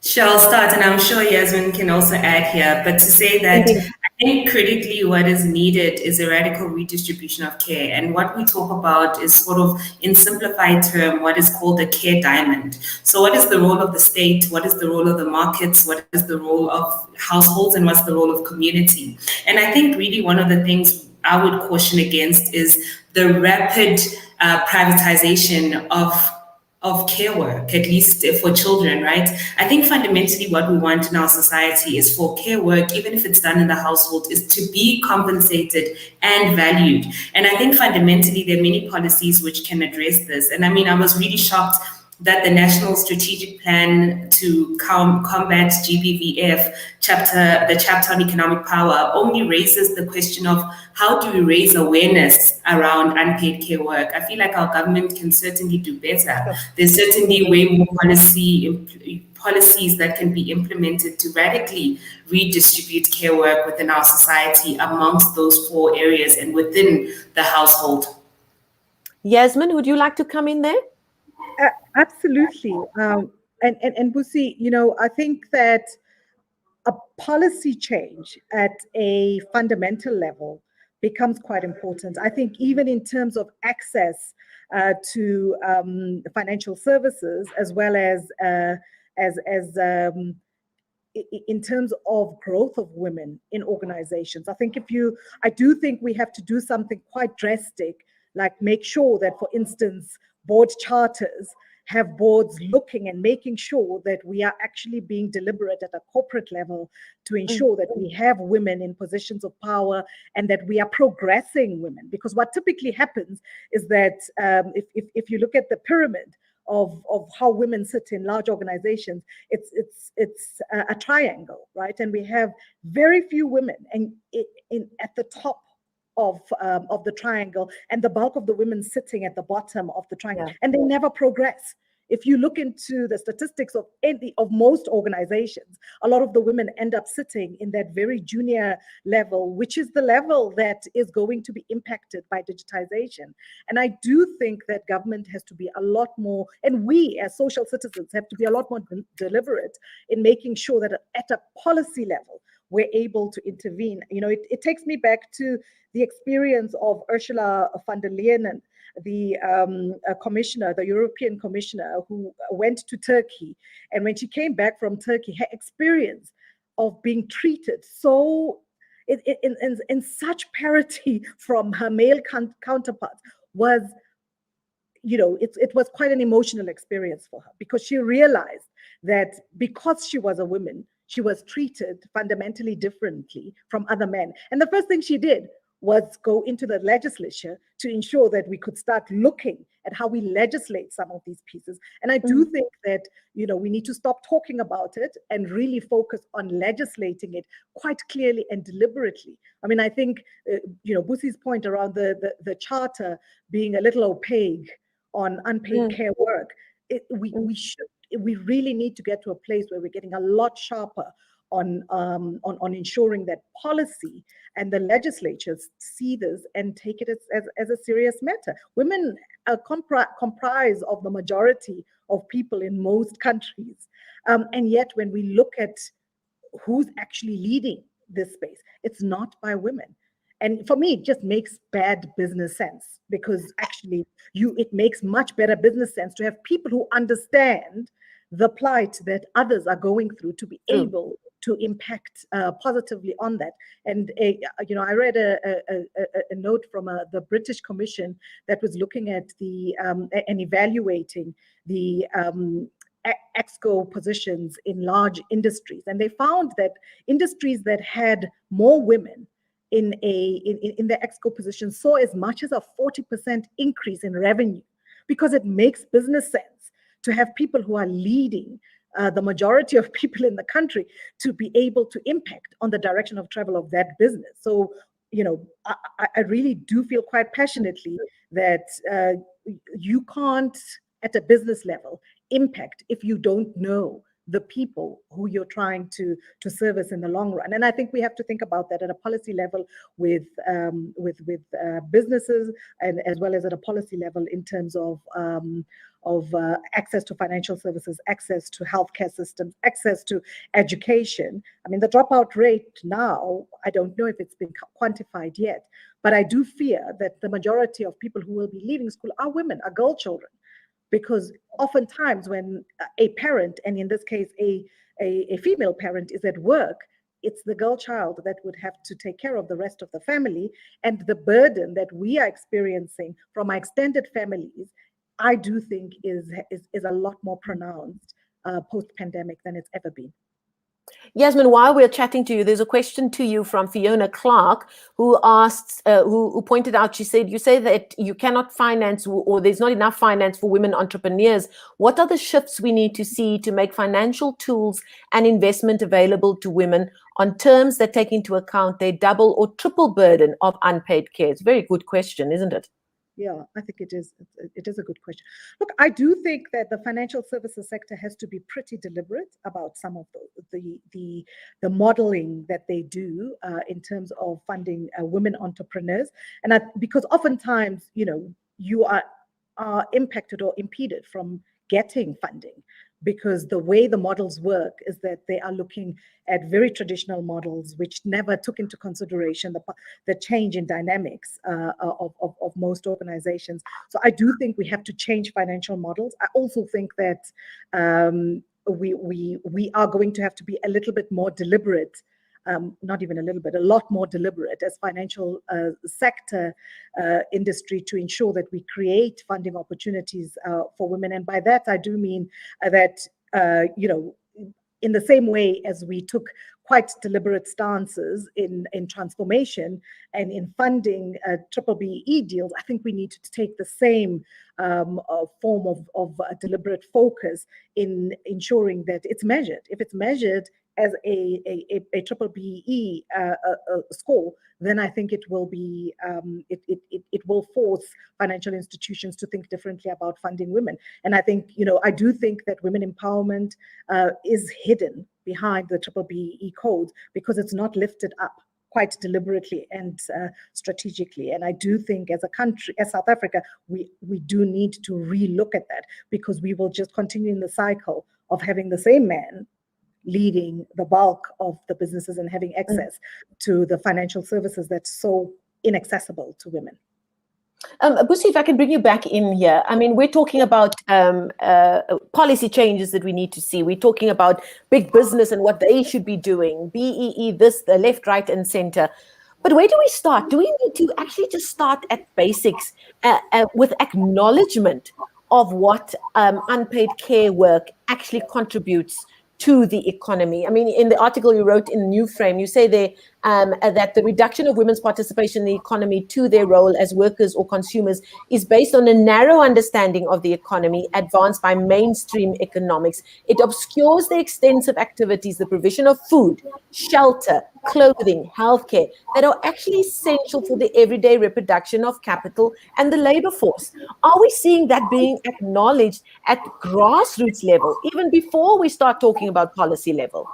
Speaker 4: Sure, I'll start, and I'm sure Yasmin can also add here. But to say that I think critically what is needed is a radical redistribution of care. And what we talk about is sort of, in simplified term, what is called a care diamond. So what is the role of the state? What is the role of the markets? What is the role of households? And what's the role of community? And I think really one of the things I would caution against is the rapid privatization of care work, at least for children, right? I think fundamentally what we want in our society is for care work, even if it's done in the household, is to be compensated and valued. And I think fundamentally there are many policies which can address this. And I mean, I was really shocked that the National Strategic Plan to combat GBVF, the chapter on economic power, only raises the question of how do we raise awareness around unpaid care work. I feel like our government can certainly do better. There's certainly way more policies that can be implemented to radically redistribute care work within our society amongst those 4 areas and within the household.
Speaker 1: Yasmin, would you like to come in there?
Speaker 3: Absolutely. And Busi, I think that a policy change at a fundamental level becomes quite important. I think even in terms of access to financial services, as well as in terms of growth of women in organizations. I do think we have to do something quite drastic, like make sure that, for instance, board charters have boards looking and making sure that we are actually being deliberate at a corporate level to ensure that we have women in positions of power and that we are progressing women. Because what typically happens is that if you look at the pyramid of how women sit in large organizations, it's a triangle, right? And we have very few women at the top of the triangle, and the bulk of the women sitting at the bottom of the triangle, and they never progress. If you look into the statistics of most organizations, a lot of the women end up sitting in that very junior level, which is the level that is going to be impacted by digitization. And I do think that government has to be a lot more, and we as social citizens have to be a lot more deliberate in making sure that at a policy level, we're able to intervene. It takes me back to the experience of Ursula von der Leyen, the commissioner, the European commissioner, who went to Turkey. And when she came back from Turkey, her experience of being treated so in such parity from her male counterparts was it was quite an emotional experience for her, because she realized that because she was a woman, she was treated fundamentally differently from other men. And the first thing she did was go into the legislature to ensure that we could start looking at how we legislate some of these pieces. And I do think that, we need to stop talking about it and really focus on legislating it quite clearly and deliberately. I mean, I think, Busi's point around the charter being a little opaque on unpaid care work, we really need to get to a place where we're getting a lot sharper on ensuring that policy and the legislatures see this and take it as a serious matter. Women comprise of the majority of people in most countries. And yet when we look at who's actually leading this space, it's not by women. And for me, it just makes bad business sense, because actually it makes much better business sense to have people who understand the plight that others are going through to be able to impact positively on that. And I read a note from the British Commission that was looking at and evaluating the exco positions in large industries, and they found that industries that had more women in the exco position saw as much as a 40% increase in revenue, because it makes business sense to have people who are leading the majority of people in the country to be able to impact on the direction of travel of that business. So, I really do feel quite passionately that you can't, at a business level, impact if you don't know the people who you're trying to service in the long run. And I think we have to think about that at a policy level with businesses, and as well as at a policy level in terms of access to financial services, access to healthcare systems, access to education. I mean, the dropout rate now, I don't know if it's been quantified yet, but I do fear that the majority of people who will be leaving school are women, are girl children. Because oftentimes when a parent, and in this case, a female parent, is at work, it's the girl child that would have to take care of the rest of the family. And the burden that we are experiencing from our extended families, I do think is a lot more pronounced post-pandemic than it's ever been.
Speaker 1: Yasmin, while we're chatting to you, there's a question to you from Fiona Clark, who asked, who pointed out, she said, you say that you cannot finance, or there's not enough finance for women entrepreneurs. What are the shifts we need to see to make financial tools and investment available to women on terms that take into account their double or triple burden of unpaid care? It's a very good question, isn't it?
Speaker 3: Yeah, I think it is. It is a good question. Look, I do think that the financial services sector has to be pretty deliberate about some of the modeling that they do in terms of funding women entrepreneurs, and because oftentimes, you are impacted or impeded from getting funding, because the way the models work is that they are looking at very traditional models which never took into consideration the change in dynamics of most organizations. So I do think we have to change financial models. I also think that we are going to have to be a little bit more deliberate, not even a little bit, a lot more deliberate as financial sector industry, to ensure that we create funding opportunities for women. And by that, I do mean that, in the same way as we took quite deliberate stances in transformation and in funding triple BEE deals, I think we need to take the same form of deliberate focus in ensuring that it's measured. If it's measured as a triple BEE score, then I think it will be it will force financial institutions to think differently about funding women. And I think, I do think that women empowerment is hidden behind the triple BEE code, because it's not lifted up quite deliberately and strategically. And I do think as a country, as South Africa, we do need to relook at that, because we will just continue in the cycle of having the same man leading the bulk of the businesses and having access to the financial services that's so inaccessible to women.
Speaker 1: Busi, if I can bring you back in here. I mean, we're talking about policy changes that we need to see. We're talking about big business and what they should be doing, BEE, this, the left, right, and center. But where do we start? Do we need to actually just start at basics with acknowledgement of what unpaid care work actually contributes to the economy? I mean, in the article you wrote in New Frame, you say there that the reduction of women's participation in the economy to their role as workers or consumers is based on a narrow understanding of the economy advanced by mainstream economics. It obscures the extensive activities, the provision of food, shelter, clothing, healthcare, that are actually essential for the everyday reproduction of capital and the labor force. Are we seeing that being acknowledged at grassroots level, even before we start talking about policy level?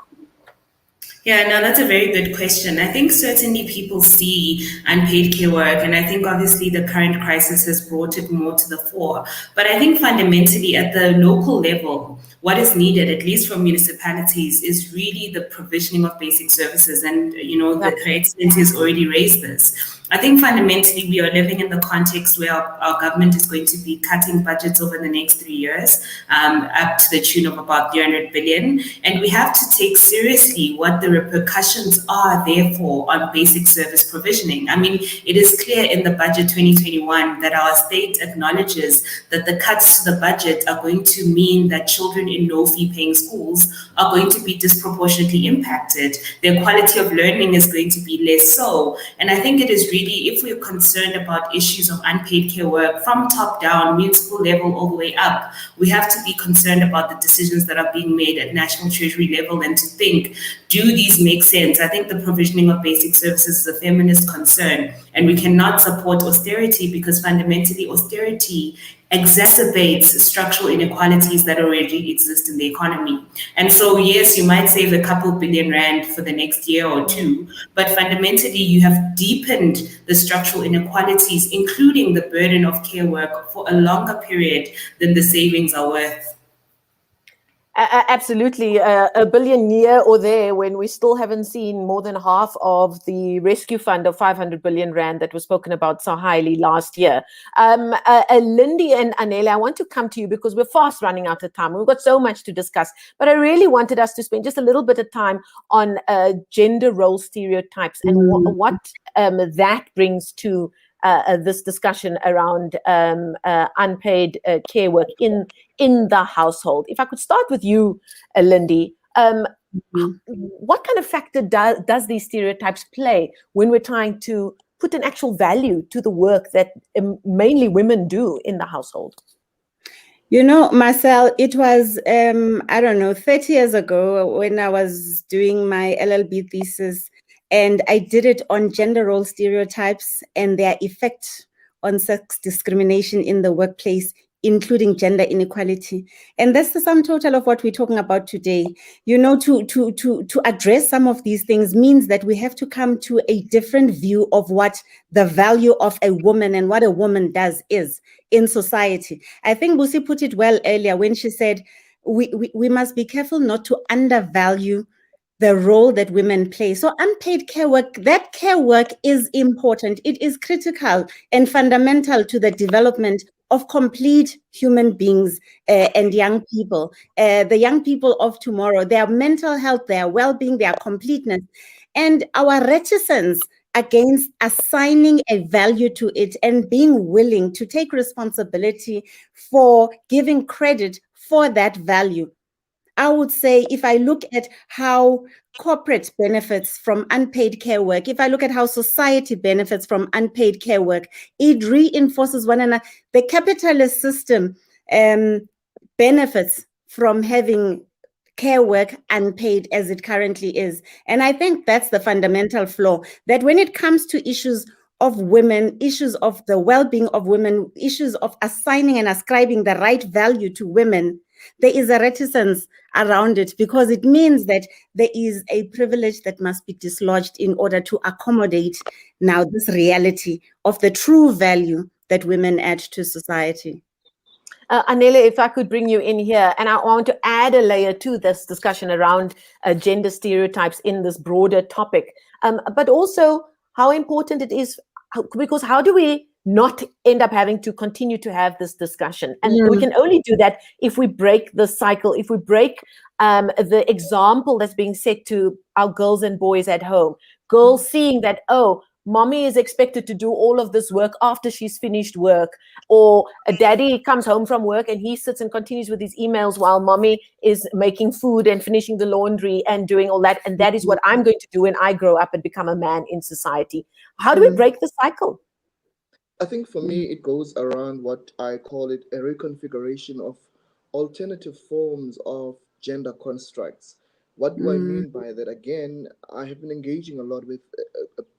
Speaker 4: Yeah, no, that's a very good question. I think certainly people see unpaid care work, and I think obviously the current crisis has brought it more to the fore. But I think fundamentally at the local level, what is needed, at least from municipalities, is really the provisioning of basic services. And, the Excellency has already raised this. I think fundamentally we are living in the context where our government is going to be cutting budgets over the next 3 years, up to the tune of about 300 billion. And we have to take seriously what the repercussions are, therefore, on basic service provisioning. I mean, it is clear in the budget 2021 that our state acknowledges that the cuts to the budget are going to mean that children in no-fee paying schools are going to be disproportionately impacted. Their quality of learning is going to be less so. And I think it is really, if we're concerned about issues of unpaid care work from top down, municipal level all the way up, we have to be concerned about the decisions that are being made at national treasury level and to think, do these make sense? I think the provisioning of basic services is a feminist concern, and we cannot support austerity because fundamentally austerity exacerbates structural inequalities that already exist in the economy. And so, yes, you might save a couple billion rand for the next year or two, but fundamentally you have deepened the structural inequalities, including the burden of care work, for a longer period than the savings are worth.
Speaker 1: Absolutely. $1 billion here or there when we still haven't seen more than half of the rescue fund of 500 billion rand that was spoken about so highly last year. Lindy and Anele, I want to come to you because we're fast running out of time. We've got so much to discuss, but I really wanted us to spend just a little bit of time on gender role stereotypes and what that brings to this discussion around unpaid care work in the household. If I could start with you, Lindy, what kind of factor does these stereotypes play when we're trying to put an actual value to the work that mainly women do in the household?
Speaker 5: You know, Marcel, it was, 30 years ago when I was doing my LLB thesis, and I did it on gender role stereotypes and their effect on sex discrimination in the workplace, including gender inequality. And that's the sum total of what we're talking about today. You know, to address some of these things means that we have to come to a different view of what the value of a woman and what a woman does is in society. I think Busi put it well earlier when she said, we must be careful not to undervalue the role that women play. So unpaid care work, that care work is important. It is critical and fundamental to the development of complete human beings and young people. The young people of tomorrow, their mental health, their well-being, their completeness, and our reticence against assigning a value to it and being willing to take responsibility for giving credit for that value. I would say if I look at how corporate benefits from unpaid care work, if I look at how society benefits from unpaid care work, it reinforces one another. The capitalist system benefits from having care work unpaid as it currently is. And I think that's the fundamental flaw, that when it comes to issues of women, issues of the well-being of women, issues of assigning and ascribing the right value to women, there is a reticence around it because it means that there is a privilege that must be dislodged in order to accommodate now this reality of the true value that women add to society.
Speaker 1: Anele, if I could bring you in here, and I want to add a layer to this discussion around gender stereotypes in this broader topic, but also how important it is, because how do we not end up having to continue to have this discussion? And we can only do that if we break the cycle, if we break the example that's being set to our girls and boys at home. Girls seeing that, oh, mommy is expected to do all of this work after she's finished work, or a daddy comes home from work and he sits and continues with his emails while mommy is making food and finishing the laundry and doing all that. And that is what I'm going to do when I grow up and become a man in society. How do we break the cycle?
Speaker 6: I think for me, it goes around what I call it a reconfiguration of alternative forms of gender constructs. What do I mean by that? Again, I have been engaging a lot with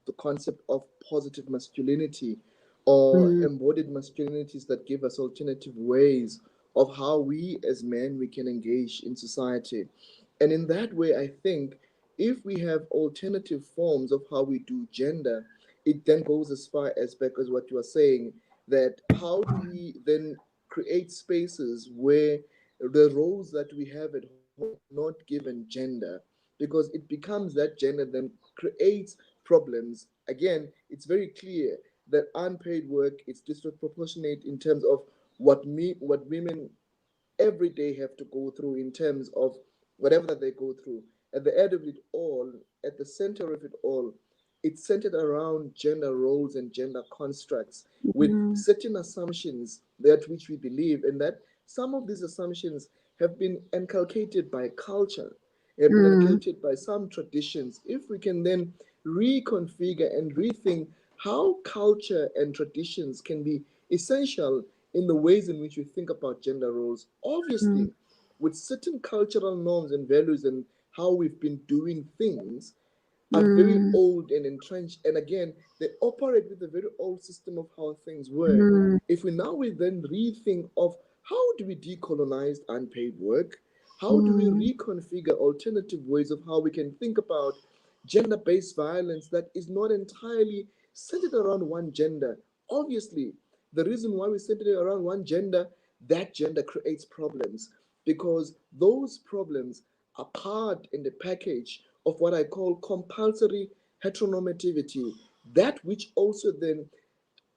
Speaker 6: the concept of positive masculinity or embodied masculinities that give us alternative ways of how we as men we can engage in society. And in that way, I think if we have alternative forms of how we do gender, it then goes as far as back as what you are saying, that how do we then create spaces where the roles that we have at home are not given gender, because it becomes that gender then creates problems. Again, it's very clear that unpaid work is disproportionate in terms of what women every day have to go through in terms of whatever that they go through. At the end of it all, at the center of it all, it's centered around gender roles and gender constructs with certain assumptions that which we believe, and that some of these assumptions have been inculcated by culture, have been inculcated by some traditions. If we can then reconfigure and rethink how culture and traditions can be essential in the ways in which we think about gender roles, obviously, with certain cultural norms and values and how we've been doing things are very old and entrenched. And again, they operate with a very old system of how things were. If we then rethink of how do we decolonize unpaid work, how do we reconfigure alternative ways of how we can think about gender-based violence that is not entirely centered around one gender. Obviously, the reason why we center it around one gender, that gender creates problems, because those problems are part in the package of what I call compulsory heteronormativity, that which also then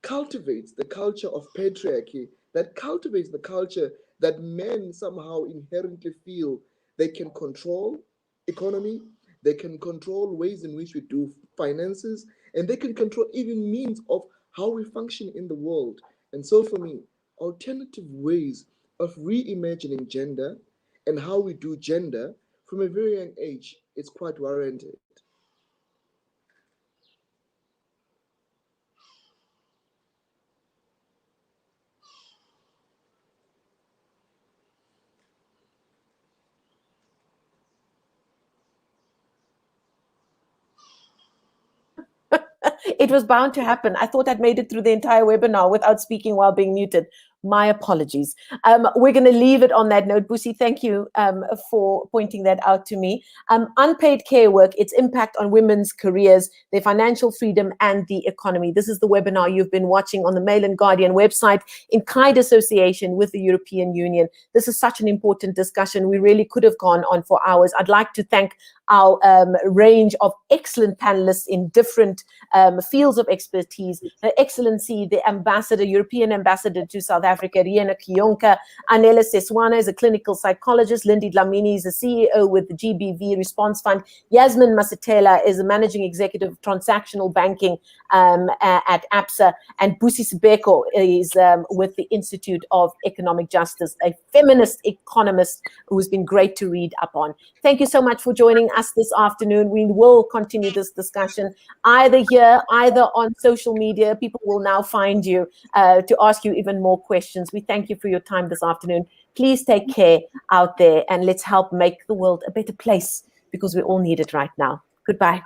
Speaker 6: cultivates the culture of patriarchy, that cultivates the culture that men somehow inherently feel they can control economy, they can control ways in which we do finances, and they can control even means of how we function in the world. And so for me, alternative ways of reimagining gender and how we do gender from a very young age is quite warranted.
Speaker 1: It was bound to happen. I thought I'd made it through the entire webinar without speaking while being muted. My apologies. We're going to leave it on that note. Busi, thank you for pointing that out to me. Unpaid care work, its impact on women's careers, their financial freedom, and the economy. This is the webinar you've been watching on the Mail and Guardian website in kind association with the European Union. This is such an important discussion. We really could have gone on for hours. I'd like to thank our range of excellent panelists in different fields of expertise. Her Excellency, the Ambassador, European Ambassador to South Africa, Riena Kionka. Anela Seswana is a clinical psychologist. Lindy Dlamini is the CEO with the GBV Response Fund. Yasmin Masitela is a Managing Executive of Transactional Banking at APSA. And Busi Sibeko is with the Institute of Economic Justice, a feminist economist who's been great to read up on. Thank you so much for joining us this afternoon. We will continue this discussion either here, either on social media. People will now find you to ask you even more questions. We thank you for your time this afternoon. Please take care out there, and let's help make the world a better place, because we all need it right now. Goodbye.